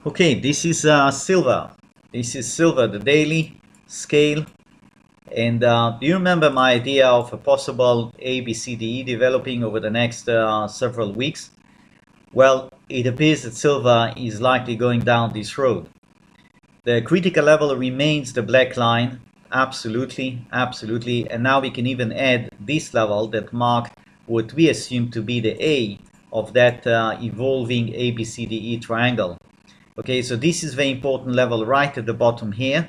Okay, this is silver. This is silver, the daily scale. And do you remember my idea of a possible ABCDE developing over the next several weeks? Well, it appears that silver is likely going down this road. The critical level remains the black line, absolutely, absolutely. And now we can even add this level that marked what we assume to be the A of that evolving ABCDE triangle. Okay, so this is very important level right at the bottom here.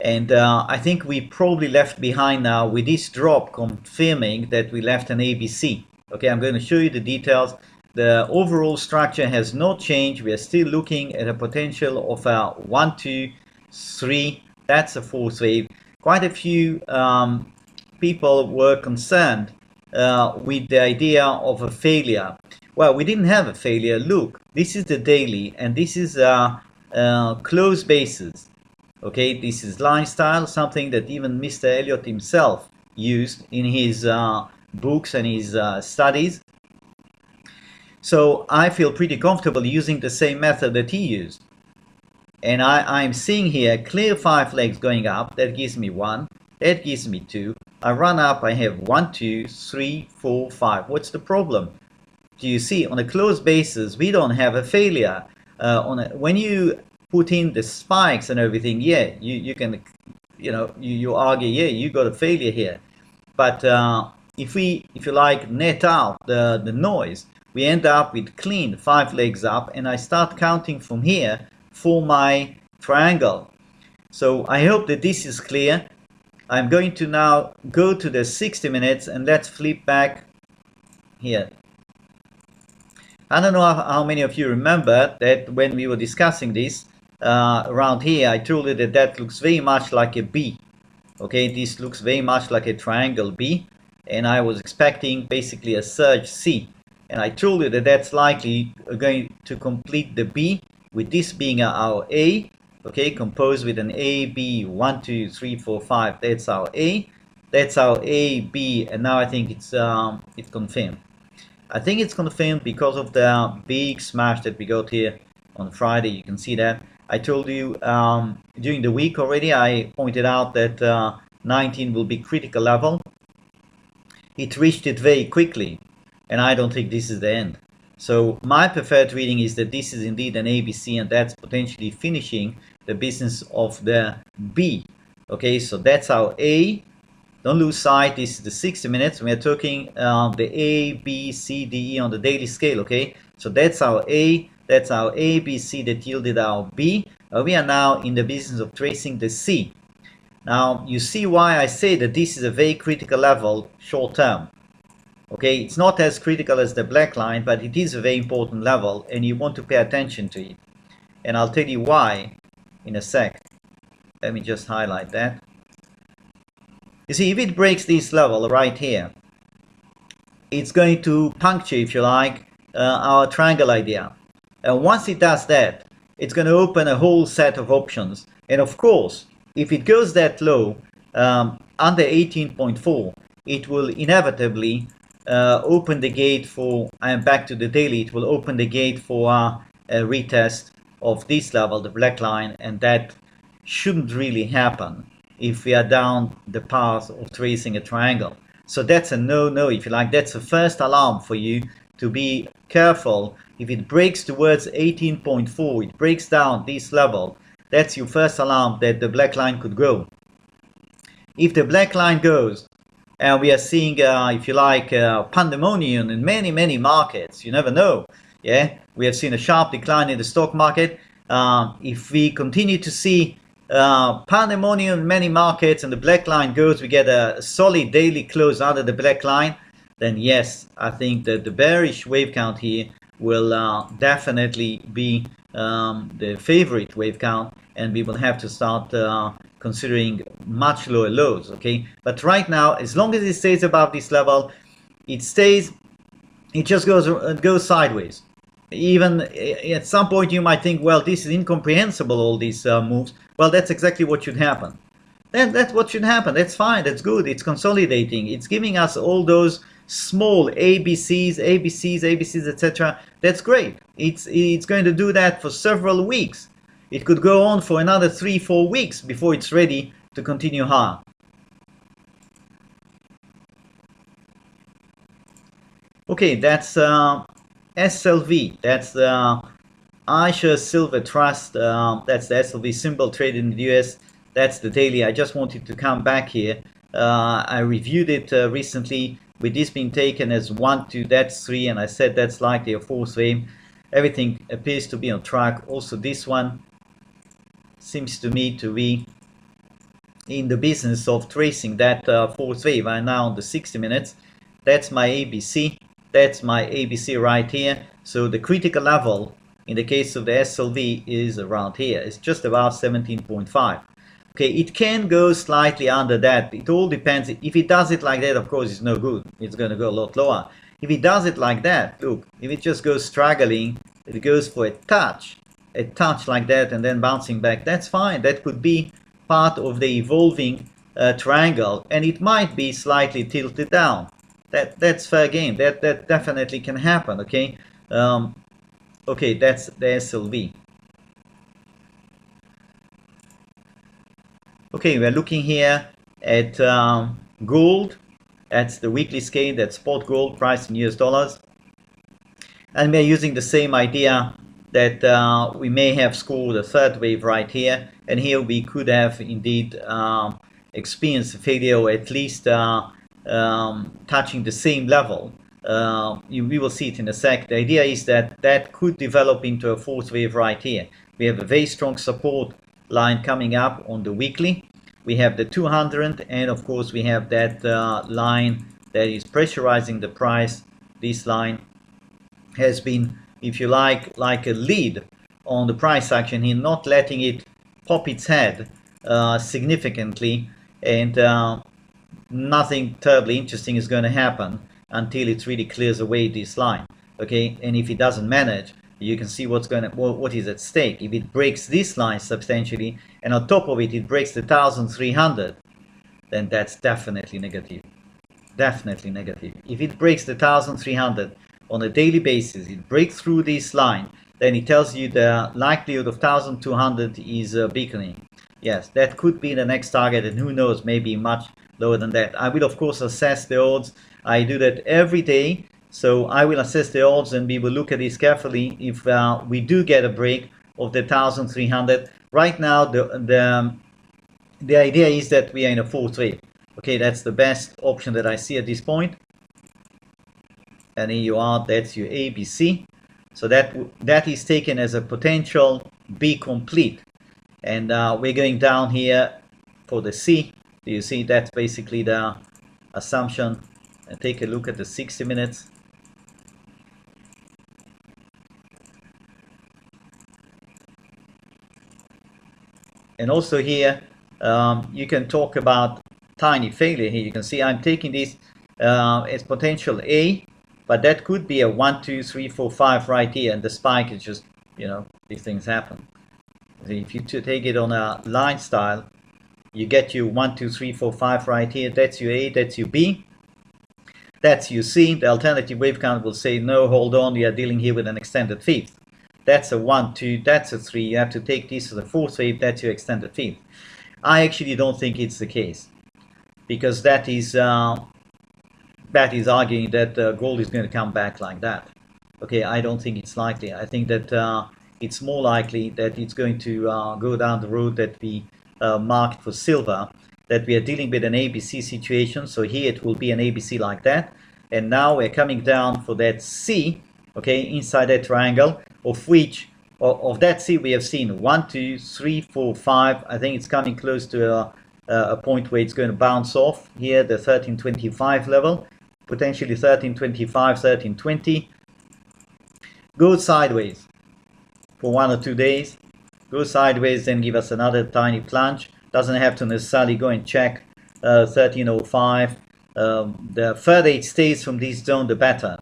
And I think we probably left behind now with this drop confirming that we left an ABC. Okay, I'm going to show you the details. The overall structure has not changed. We are still looking at a potential of a 1, 2, 3. That's a fourth wave. Quite a few people were concerned with the idea of a failure. Well, we didn't have a failure. Look, this is the daily, and this is closed basis. Okay, this is line style, something that even Mr. Elliott himself used in his books and his studies. So I feel pretty comfortable using the same method that he used. And I'm seeing here clear 5 legs going up. That gives me 1. That gives me 2. I run up, I have 1, 2, 3, 4, 5. What's the problem? Do you see, on a closed basis, we don't have a failure. When you put in the spikes and everything, yeah, you can, you argue, yeah, you got a failure here. But if you like, net out the noise, we end up with clean 5 legs up, and I start counting from here for my triangle. So I hope that this is clear. I'm going to now go to the 60 minutes, and let's flip back here. I don't know how many of you remember that when we were discussing this around here, I told you that that looks very much like a B. Okay, this looks very much like a triangle B, and I was expecting basically a surge C. And I told you that that's likely going to complete the B, with this being our A, okay, composed with an A, B, 1, 2, 3, 4, 5. That's our A. That's our A, B, and now I think it's confirmed. I think it's confirmed because of the big smash that we got here on Friday. You can see that. I told you during the week already, I pointed out that 19 will be critical level. It reached it very quickly, and I don't think this is the end. So my preferred reading is that this is indeed an ABC, and that's potentially finishing the business of the B. Okay, so that's our A. Don't lose sight, this is the 60 minutes. We are talking the A, B, C, D, E on the daily scale, okay? So that's our A, that's our A, B, C that yielded our B. We are now in the business of tracing the C. Now, you see why I say that this is a very critical level short term. Okay, it's not as critical as the black line, but it is a very important level, and you want to pay attention to it. And I'll tell you why in a sec. Let me just highlight that. You see, if it breaks this level right here, it's going to puncture, if you like, our triangle idea. And once it does that, it's going to open a whole set of options. And of course, if it goes that low, under 18.4, it will inevitably open the gate for, I am back to the daily, it will open the gate for a retest of this level, the black line, and that shouldn't really happen if we are down the path of tracing a triangle. So that's a no-no, if you like. That's the first alarm for you to be careful. If it breaks towards 18.4, it breaks down this level, that's your first alarm that the black line could go. If the black line goes, and we are seeing, if you like, pandemonium in many markets, you never know. Yeah, we have seen a sharp decline in the stock market. If we continue to see pandemonium in many markets and the black line goes, we get a solid daily close under the black line, then yes, I think that the bearish wave count here will definitely be the favorite wave count, and we will have to start considering much lower lows. Okay, but right now, as long as it stays above this level, it just goes sideways. Even at some point you might think, well, this is incomprehensible, all these moves. Well, that's exactly what should happen. That's what should happen. That's fine, that's good, it's consolidating, it's giving us all those small ABCs, etc. That's great. It's going to do that for several weeks. It could go on for another 3-4 weeks before it's ready to continue higher. Okay, that's SLV. That's the iShares Silver Trust. That's the SLV symbol traded in the US. That's the daily. I just wanted to come back here. I reviewed it recently with this being taken as 1, 2, that's 3, and I said that's likely a fourth wave. Everything appears to be on track. Also, this one seems to me to be in the business of tracing that fourth wave. I'm now on the 60 minutes. That's my ABC. That's my ABC right here. So the critical level in the case of the SLV is around here. It's just about 17.5. Okay, it can go slightly under that. It all depends. If it does it like that, of course, it's no good. It's going to go a lot lower. If it does it like that, look, if it just goes struggling, it goes for a touch like that and then bouncing back, that's fine. That could be part of the evolving triangle, and it might be slightly tilted down. That's fair game. That definitely can happen. Okay, okay, that's the SLV. Okay, we're looking here at gold. That's the weekly scale. That's spot gold priced in US dollars, and we're using the same idea that we may have scored a third wave right here, and here we could have indeed experienced a failure, or at least touching the same level. We will see it in a sec. The idea is that that could develop into a fourth wave right here. We have a very strong support line coming up on the weekly. We have the 200, and of course we have that line that is pressurizing the price. This line has been, if you like a lead on the price action here, not letting it pop its head significantly, and nothing terribly interesting is going to happen until it really clears away this line. Okay, and if it doesn't manage, you can see what is at stake. If it breaks this line substantially, and on top of it, it breaks the 1,300, then that's definitely negative. Definitely negative. If it breaks the 1,300 on a daily basis, it breaks through this line, then it tells you the likelihood of 1,200 is beaconing. Yes, that could be the next target, and who knows, maybe much lower than that. I will of course assess the odds. I do that every day. So I will assess the odds, and we will look at this carefully if we do get a break of the 1,300. Right now, the idea is that we are in a fourth wave. Okay, that's the best option that I see at this point. And here you are. That's your ABC. So that is taken as a potential B complete. And we're going down here for the C. Do you see? That's basically the assumption. And take a look at the 60 minutes. And also here, you can talk about tiny failure here. You can see I'm taking this as potential A, but that could be a 1, 2, 3, 4, 5 right here, and the spike is just, these things happen. So if you take it on a line style, you get you 1, 2, 3, 4, 5 right here. That's your A, that's your B, that's your C. The alternative wave count will say, no, hold on, we are dealing here with an extended fifth. That's a 1, 2, that's a 3. You have to take this as a fourth wave, that's your extended fifth. I actually don't think it's the case, because that is arguing that gold is going to come back like that. Okay, I don't think it's likely. I think that it's more likely that it's going to go down the road that we marked for silver, that we are dealing with an ABC situation. So here it will be an ABC like that. And now we're coming down for that C, okay, inside that triangle, of which, of that C, we have seen 1, 2, 3, 4, 5. I think it's coming close to a point where it's going to bounce off here, the 1325 level, potentially 1325, 1320. Go sideways for 1 or 2 days, go sideways, then give us another tiny plunge. Doesn't have to necessarily go and check 1305. The further it stays from this zone, the better.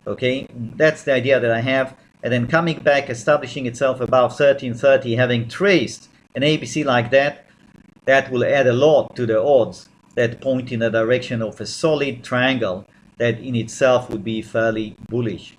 Okay, that's the idea that I have. And then coming back, establishing itself above 1330, having traced an ABC like that, that will add a lot to the odds that point in the direction of a solid triangle that in itself would be fairly bullish.